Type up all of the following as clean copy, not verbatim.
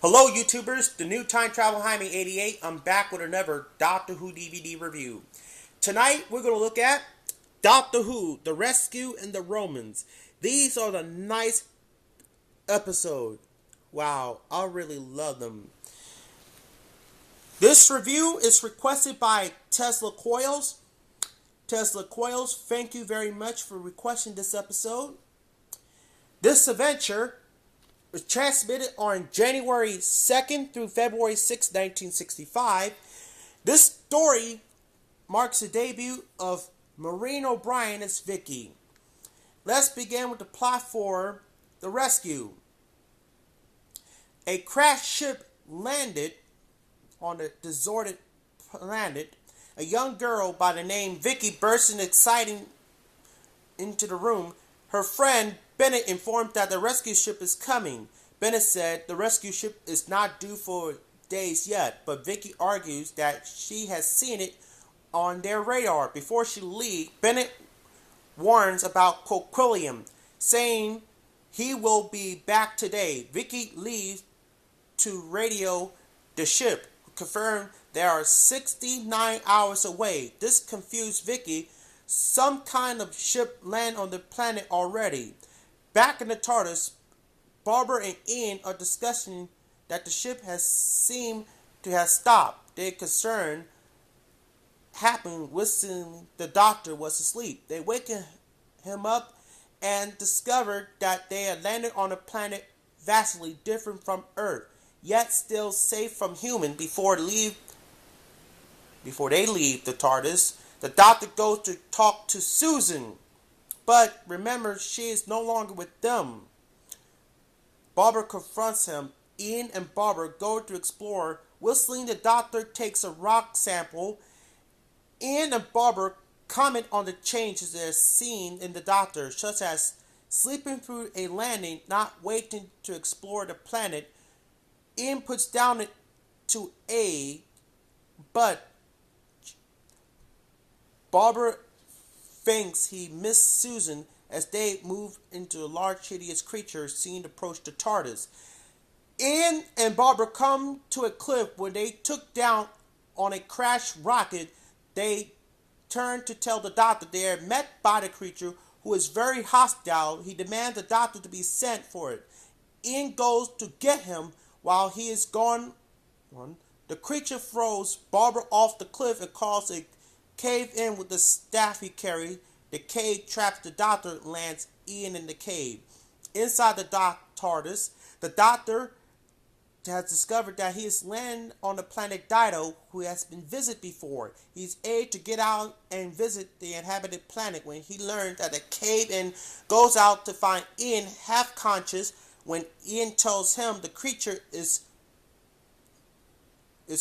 Hello, YouTubers. The new Time Travel Jaime 88. I'm back with another Doctor Who DVD review. Tonight, we're going to look at Doctor Who, The Rescue and the Romans. These are the nice episode. Wow, I really love them. This review is requested by Tesla Coils. Tesla Coils, thank you very much for requesting this episode. This adventure was transmitted on January 2nd through February 6, 1965. This story marks the debut of Maureen O'Brien as Vicky. Let's begin with the plot for The Rescue. A crashed ship landed on a deserted planet. A young girl by the name Vicky burst in exciting into the room. Her friend Bennett informed that the rescue ship is coming. Bennett said the rescue ship is not due for days yet, but Vicky argues that she has seen it on their radar. Before she leaves, Bennett warns about Coquillium, saying he will be back today. Vicky leaves to radio the ship, confirm they are 69 hours away. This confused Vicky. Some kind of ship landed on the planet already. Back in the TARDIS, Barbara and Ian are discussing that the ship has seemed to have stopped. Their concern happened wishing the doctor was asleep. They wake him up and discovered that they had landed on a planet vastly different from Earth, yet still safe from human before they leave the TARDIS. The doctor goes to talk to Susan, but remember she is no longer with them. Barbara confronts him. Ian and Barbara go to explore. Whistling, the doctor takes a rock sample. Ian and Barbara comment on the changes they're seeing in the doctor, such as sleeping through a landing, not waiting to explore the planet. Ian puts down it to aid, but Barbara thinks he missed Susan as they move into a large hideous creature seen approach the TARDIS. Ian and Barbara come to a cliff where they took down on a crashed rocket. They turn to tell the doctor they are met by the creature, who is very hostile. He demands the doctor to be sent for it. Ian goes to get him. While he is gone, the creature throws Barbara off the cliff and causes a cave in with the staff he carried. The cave traps the doctor and lands Ian in the cave. Inside the TARDIS, the doctor has discovered that he is landed on the planet Dido, who has been visited before. He's able to get out and visit the inhabited planet when he learns that the cave-in goes out to find Ian half conscious. When Ian tells him the creature is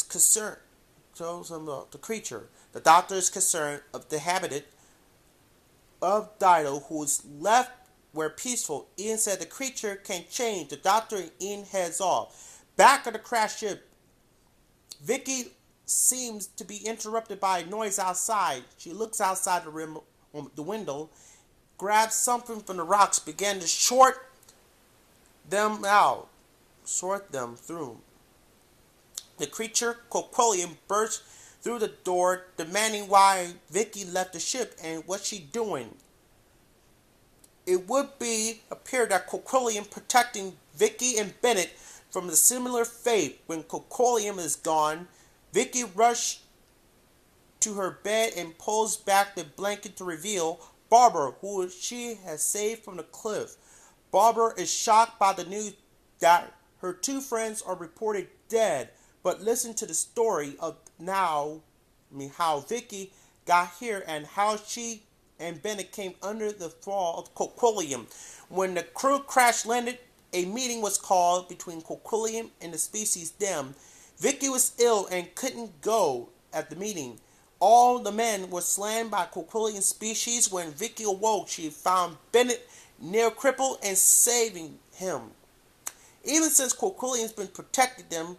concerned, tells him the creature. The doctor is concerned of the habitat of Dido, who is left where peaceful. Ian said the creature can change. The doctor and Ian heads off. Back at the crash ship, Vicky seems to be interrupted by a noise outside. She looks outside the window, grabs something from the rocks, began to sort them through. The creature, Coquillium, bursts through the door, demanding why Vicky left the ship and what she's doing. It would appear that Coquillium protecting Vicky and Bennett from the similar fate. When Coquillium is gone, Vicky rushes to her bed and pulls back the blanket to reveal Barbara, who she has saved from the cliff. Barbara is shocked by the news that her two friends are reported dead, but listen to the story of how Vicky got here and how she and Bennett came under the thrall of Coquillium. When the crew crash landed, a meeting was called between Coquillium and the species them. Vicky was ill and couldn't go at the meeting. All the men were slain by Coquillium species. When Vicky awoke, she found Bennett near crippled and saving him. Even since Coquillium's been protecting them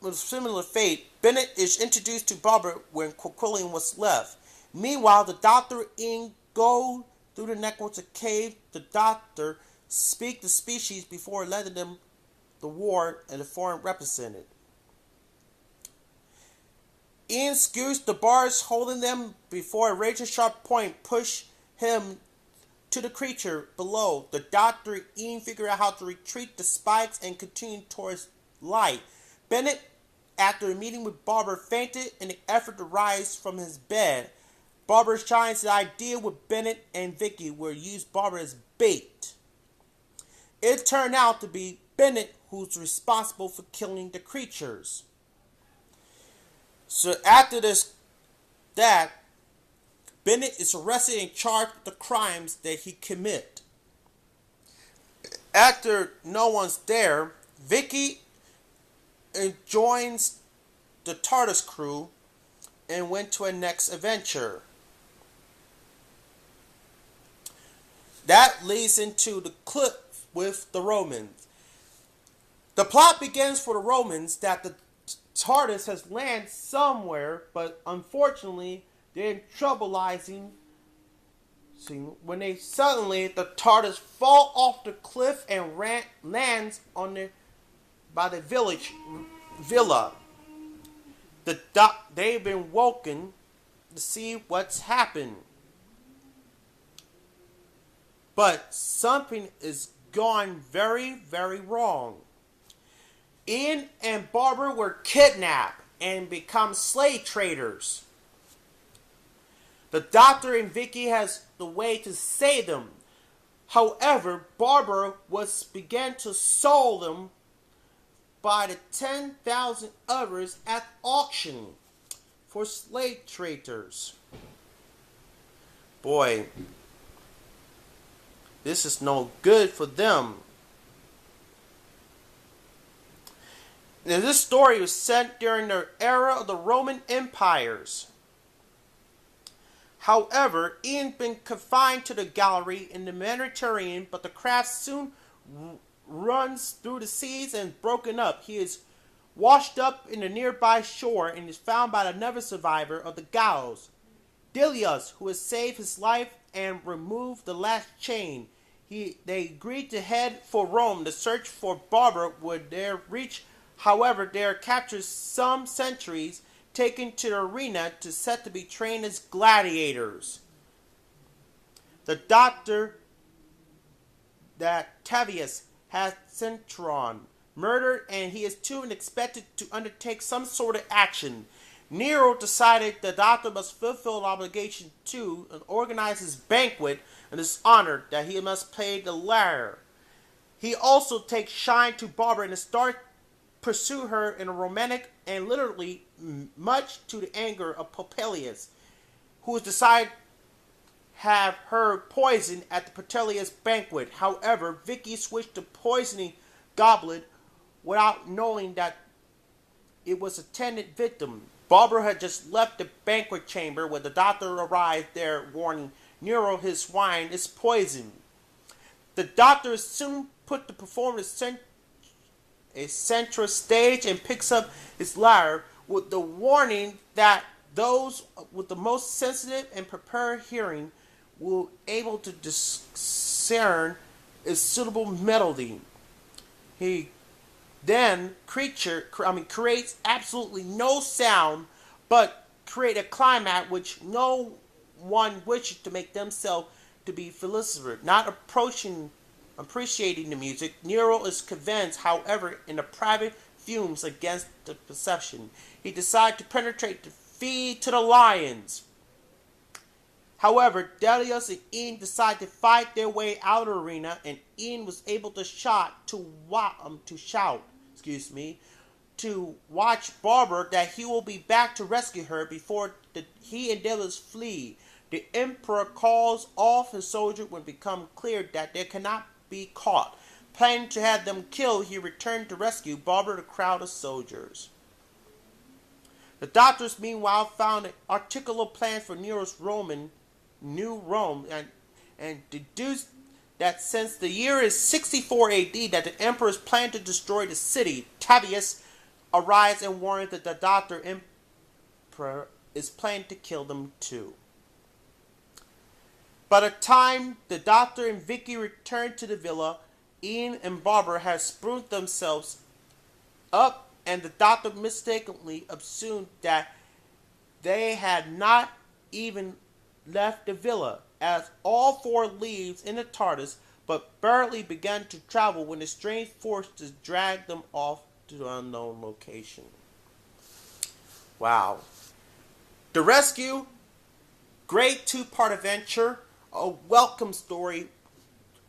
with a similar fate, Bennett is introduced to Barbara when Coquillium was left. Meanwhile, the doctor and Ian go through the networks of cave. The doctor speaks the species before letting them the war and the foreign represented. Ian skews the bars holding them before a razor-sharp point push him to the creature below. The Doctor and Ian figure out how to retreat the spikes and continue towards light. Bennett, after a meeting with Barber, fainted in an effort to rise from his bed. Barber shines the idea with Bennett and Vicky will use Barber as bait. It turned out to be Bennett who's responsible for killing the creatures. So after that, Bennett is arrested and charged with the crimes that he commit. After no one's there, Vicky joins the TARDIS crew and went to a next adventure. That leads into the clip with the Romans. The plot begins for the Romans that the TARDIS has landed somewhere, but unfortunately they're in troubleizing. When the TARDIS fall off the cliff and lands by the villa. They've been woken to see what's happened. But something is gone very, very wrong. Ian and Barber were kidnapped and become slave traders. The Doctor and Vicky has the way to save them. However, Barber began to sell them by the 10,000 others at auction for slave traders. Boy, this is no good for them. Now, this story was set during the era of the Roman empires. However, Ian's been confined to the gallery in the Mediterranean, but the craft soon runs through the seas and is broken up. He is washed up in the nearby shore and is found by another survivor of the gallows, Delius, who has saved his life and removed the last chain. They agreed to head for Rome to search for Barber would there reach. However, they are captured some centuries, taken to the arena to set to be trained as gladiators. The Doctor that Tavius has Centron murdered, and he is too expected to undertake some sort of action. Nero decided the Doctor must fulfill an obligation to and organize his banquet in his honor that he must pay the lyre. He also takes shine to Barber and starts pursue her in a romantic and literally much to the anger of Popelius, who has decided have her poisoned at the Popelius banquet. However, Vicky switched to poisoning Goblet without knowing that it was a intended victim. Barber had just left the banquet chamber when the Doctor arrived there, warning Nero his wine is poisoned. The Doctor soon put the performance a central stage and picks up his lyre with the warning that those with the most sensitive and prepared hearing will able to discern a suitable melody. He then creates absolutely no sound, but create a climax which no one wishes to make themselves to be felicitated, not appreciating the music. Nero is convinced, however, in the private fumes against the perception. He decides to penetrate the feed to the lions. However, Delius and Ian decide to fight their way out of the arena, and Ian was able to shout to watch Barber that he will be back to rescue her before he and Delius flee. The Emperor calls off his soldiers when it becomes clear that they cannot be caught. Planning to have them killed, he returned to rescue Barber and a crowd of soldiers. The Doctors, meanwhile, found an articulate plan for Nero's New Rome and deduced that since the year is 64 AD that the Emperor's plan to destroy the city, Tavius arrives and warns that the Doctor Emperor is planning to kill them too. By the time the Doctor and Vicky return to the villa, Ian and Barbara had spruced themselves up, and the doctor mistakenly assumed that they had not even left the villa, as all four leaves in the TARDIS but barely began to travel when the strange forces dragged them off to the unknown location. Wow. The Rescue, great two-part adventure, a welcome story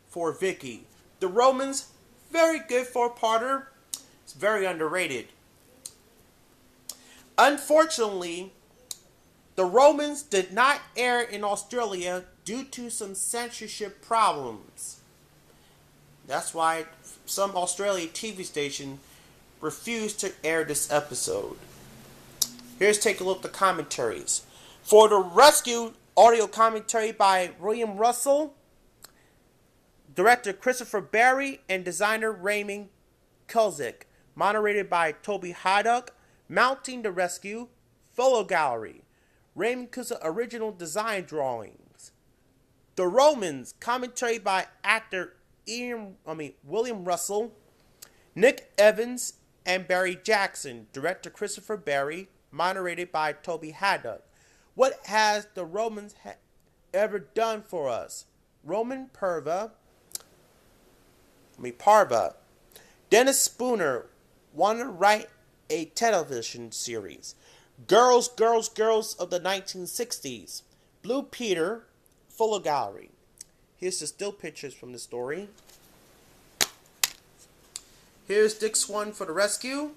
for Vicky. The Romans, very good four-parter. It's very underrated. Unfortunately, The Romans did not air in Australia due to some censorship problems. That's why some Australian TV station refused to air this episode. Here's take a look at the commentaries. For The Rescue, audio commentary by William Russell, director Christopher Barry, and designer Raymond Kulzik. Moderated by Toby Haddock. Mounting the Rescue, photo gallery. Raymond Kulzik original design drawings. The Romans, commentary by actor William Russell, Nick Evans, and Barry Jackson. Director Christopher Barry. Moderated by Toby Haddock. What has the Romans ever done for us? Roman Parva. Dennis Spooner wanted to write a television series. Girls of the 1960s. Blue Peter, photo gallery. Here's the still pictures from the story. Here's Disc 1 for The Rescue,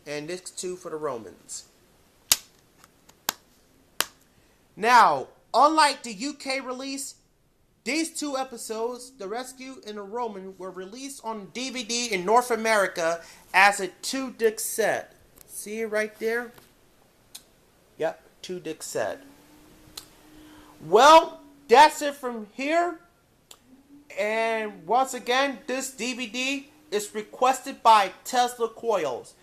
and Disc 2 for The Romans. Now, unlike the UK release, these two episodes, The Rescue and The Roman, were released on DVD in North America as a 2-disc set. See it right there? Yep, 2-disc set. Well, that's it from here. And once again, this DVD is requested by Tesla Coils.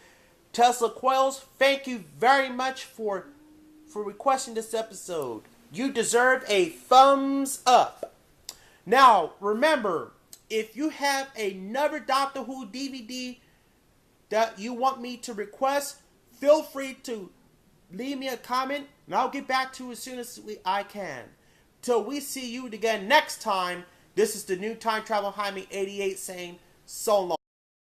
Tesla Coils, thank you very much for requesting this episode. You deserve a thumbs up. Now, remember, if you have another Doctor Who DVD that you want me to request, feel free to leave me a comment, and I'll get back to you as soon as I can. Till we see you again next time, this is the New Time Travel Jaime 88 saying so long.